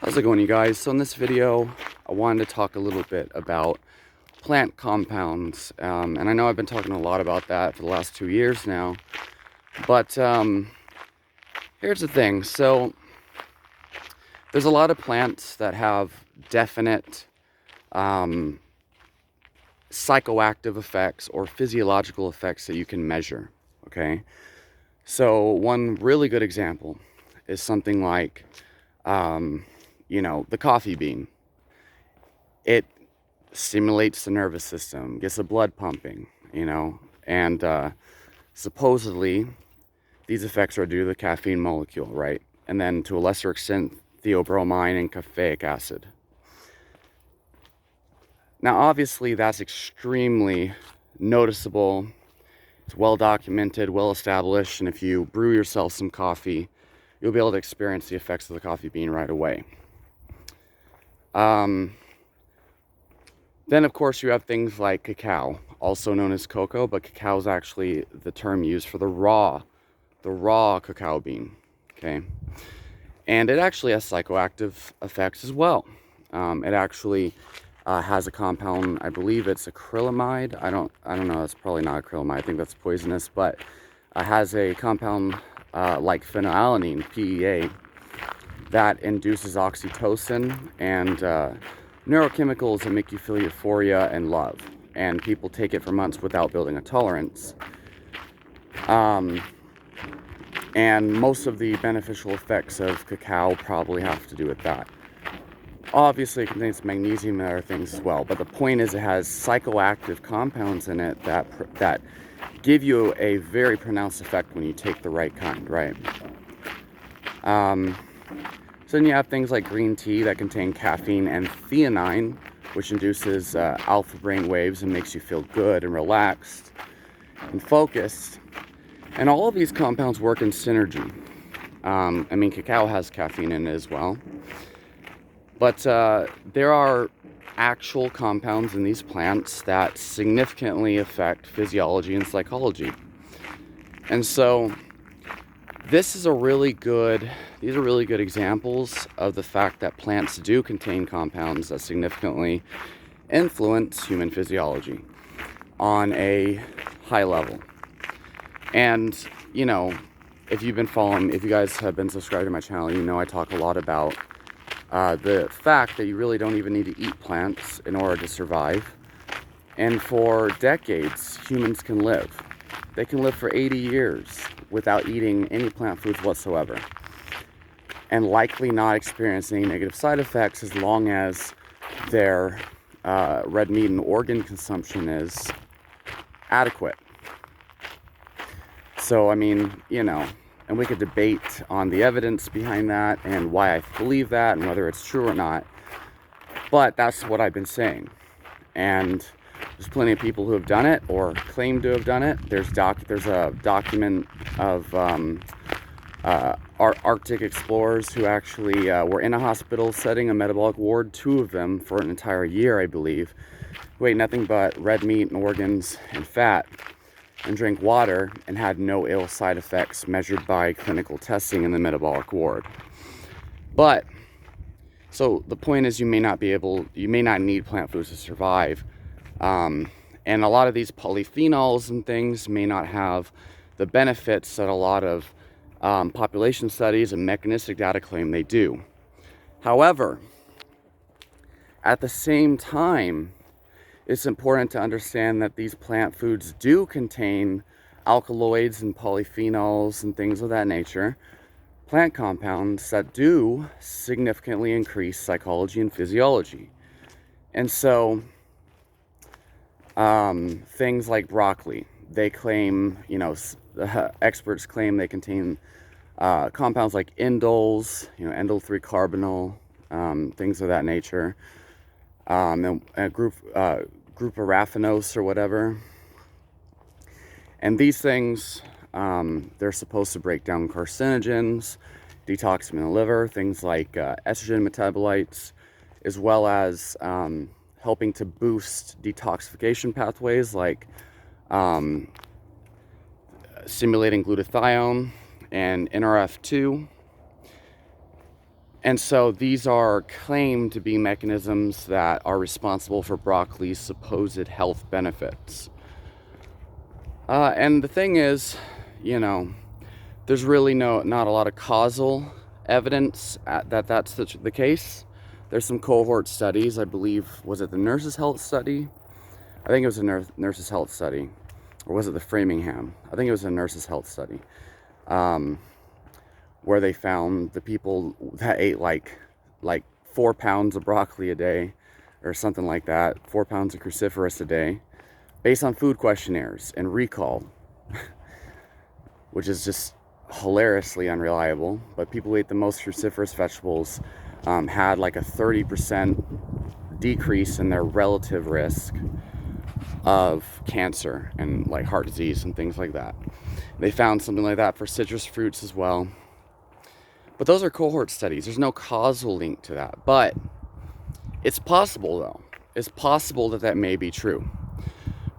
How's it going, you guys? So in this video, I wanted to talk a little bit about plant compounds. And I know I've been talking a lot about that for the last 2 years now. But here's the thing. So there's a lot of plants that have definite psychoactive effects or physiological effects that you can measure, okay? So one really good example is something like the coffee bean. It stimulates the nervous system, gets the blood pumping, and supposedly these effects are due to the caffeine molecule, right? And then to a lesser extent, theobromine and caffeic acid. Now, obviously, that's extremely noticeable. It's well documented, well established, and if you brew yourself some coffee, you'll be able to experience the effects of the coffee bean right away. Then, of course, you have things like cacao, also known as cocoa, but cacao is actually the term used for the raw cacao bean, okay? And it actually has psychoactive effects as well. It actually has a compound, I believe it's acrylamide. I don't know, it's probably not acrylamide, I think that's poisonous, but it has a compound like phenylalanine, PEA, that induces oxytocin and neurochemicals that make you feel euphoria and love. And people take it for months without building a tolerance. And most of the beneficial effects of cacao probably have to do with that. Obviously, it contains magnesium and other things as well. But the point is, it has psychoactive compounds in it that give you a very pronounced effect when you take the right kind, right? So then you have things like green tea that contain caffeine and theanine, which induces alpha brain waves and makes you feel good and relaxed and focused. And all of these compounds work in synergy. Cacao has caffeine in it as well. But there are actual compounds in these plants that significantly affect physiology and psychology. And so these are really good examples of the fact that plants do contain compounds that significantly influence human physiology on a high level. And, if you guys have been subscribed to my channel, I talk a lot about the fact that you really don't even need to eat plants in order to survive. And for decades, humans can live. They can live for 80 years without eating any plant foods whatsoever, and likely not experience any negative side effects as long as their red meat and organ consumption is adequate. So, and we could debate on the evidence behind that and why I believe that and whether it's true or not. But that's what I've been saying. And there's plenty of people who have done it or claim to have done it. There's a document of Arctic explorers who actually were in a hospital setting, a metabolic ward, 2 of them for an entire year, I believe, who ate nothing but red meat and organs and fat and drank water and had no ill side effects measured by clinical testing in the metabolic ward. But so the point is, you may not need plant foods to survive. And a lot of these polyphenols and things may not have the benefits that a lot of population studies and mechanistic data claim they do. However, at the same time, it's important to understand that these plant foods do contain alkaloids and polyphenols and things of that nature, plant compounds that do significantly increase psychology and physiology. And so things like broccoli, they claim, experts claim they contain compounds like indoles, indole 3-carbinol, things of that nature, and a group raffinose or whatever. And these things, they're supposed to break down carcinogens, detox them in the liver, things like estrogen metabolites, as well as helping to boost detoxification pathways like stimulating glutathione and NRF2. And so these are claimed to be mechanisms that are responsible for broccoli's supposed health benefits. And the thing is, you know, there's really not a lot of causal evidence that that's the case. There's some cohort studies, I believe. Was it the nurses' health study? I think it was a nurses' health study. Or was it the Framingham? I think it was a nurses' health study. Where they found the people that ate like 4 pounds of broccoli a day or something like that, 4 pounds of cruciferous a day, based on food questionnaires and recall, which is just hilariously unreliable. But people who ate the most cruciferous vegetables had like a 30% decrease in their relative risk of cancer and like heart disease and things like that. They found something like that for citrus fruits as well. But those are cohort studies. There's no causal link to that. But it's possible, though. It's possible that that may be true.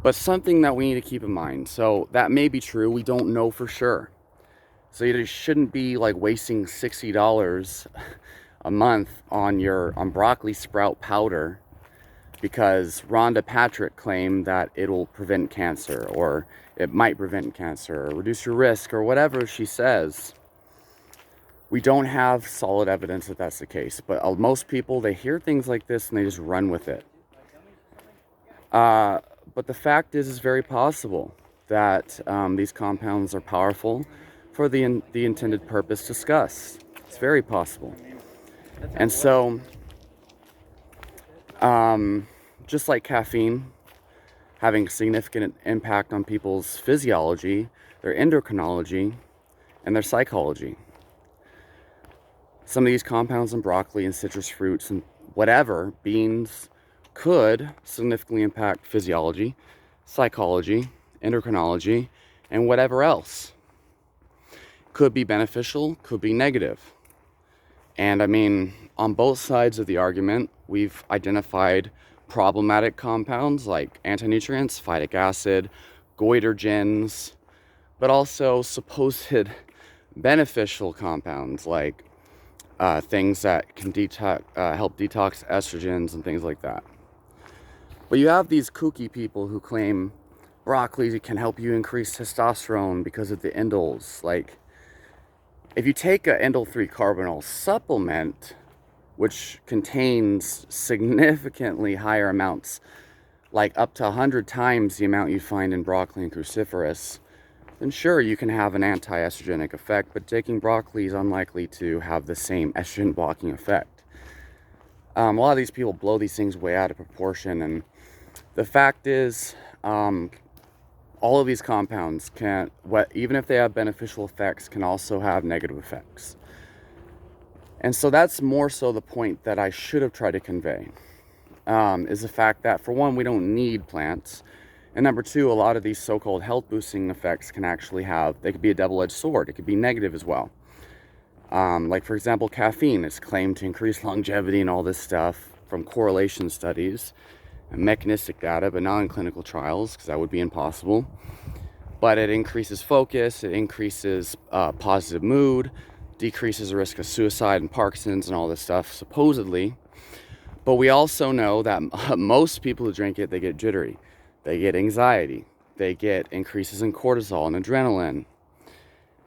But something that we need to keep in mind. So that may be true. We don't know for sure. So you shouldn't be like wasting $60 a month on broccoli sprout powder because Rhonda Patrick claimed that it'll prevent cancer, or it might prevent cancer, or reduce your risk, or whatever she says. We don't have solid evidence that that's the case, but most people, they hear things like this and they just run with it. But the fact is, it's very possible that these compounds are powerful for the intended purpose discussed. It's very possible. And so, just like caffeine having significant impact on people's physiology, their endocrinology, and their psychology. Some of these compounds in broccoli and citrus fruits and whatever, beans, could significantly impact physiology, psychology, endocrinology, and whatever else. Could be beneficial, could be negative. And I mean, on both sides of the argument, we've identified problematic compounds like anti-nutrients, phytic acid, goitrogens, but also supposed beneficial compounds like things that can help detox estrogens and things like that. But you have these kooky people who claim broccoli can help you increase testosterone because of the indoles. Like, if you take an indole 3 carbonyl supplement, which contains significantly higher amounts, like up to 100 times the amount you find in broccoli and cruciferous, then sure, you can have an anti-estrogenic effect, but taking broccoli is unlikely to have the same estrogen blocking effect. A lot of these people blow these things way out of proportion, and the fact is, all of these compounds even if they have beneficial effects, can also have negative effects. And so that's more so the point that I should have tried to convey, is the fact that, for one, we don't need plants. And number two, a lot of these so-called health boosting effects they could be a double-edged sword. It could be negative as well. Like, for example, caffeine is claimed to increase longevity and all this stuff from correlation studies and mechanistic data, but not in clinical trials, because that would be impossible. But it increases focus, it increases positive mood, decreases the risk of suicide and Parkinson's and all this stuff, supposedly. But we also know that most people who drink it, they get jittery. They get anxiety. They get increases in cortisol and adrenaline.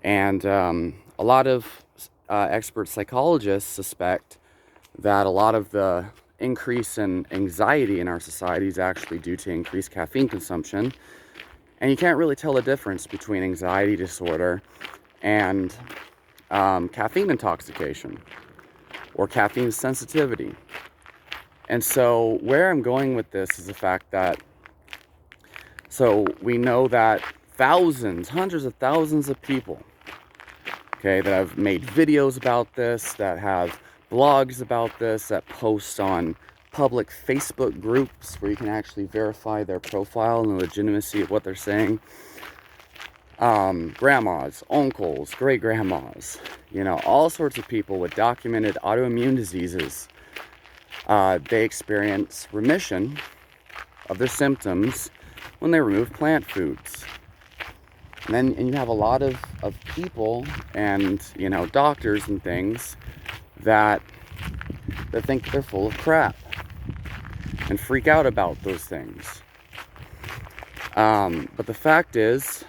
And a lot of expert psychologists suspect that a lot of the increase in anxiety in our society is actually due to increased caffeine consumption. And you can't really tell the difference between anxiety disorder and caffeine intoxication or caffeine sensitivity. And so where I'm going with this is the fact that, so we know that hundreds of thousands of people, okay, that have made videos about this, that have blogs about this, that post on public Facebook groups where you can actually verify their profile and the legitimacy of what they're saying. Grandmas, uncles, great grandmas, all sorts of people with documented autoimmune diseases. They experience remission of their symptoms when they remove plant foods. And you have a lot of people and, doctors and things that think they're full of crap and freak out about those things. But the fact is,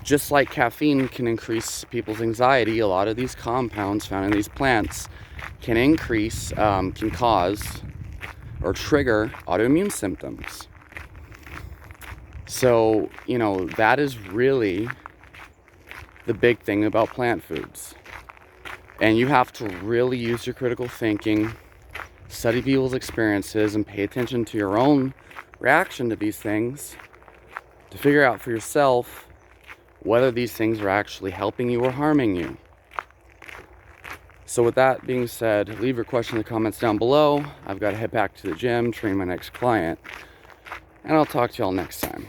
just like caffeine can increase people's anxiety, a lot of these compounds found in these plants can cause or trigger autoimmune symptoms. So, that is really the big thing about plant foods. And you have to really use your critical thinking, study people's experiences, and pay attention to your own reaction to these things to figure out for yourself whether these things are actually helping you or harming you. So with that being said, leave your question in the comments down below. I've got to head back to the gym, train my next client, and I'll talk to y'all next time.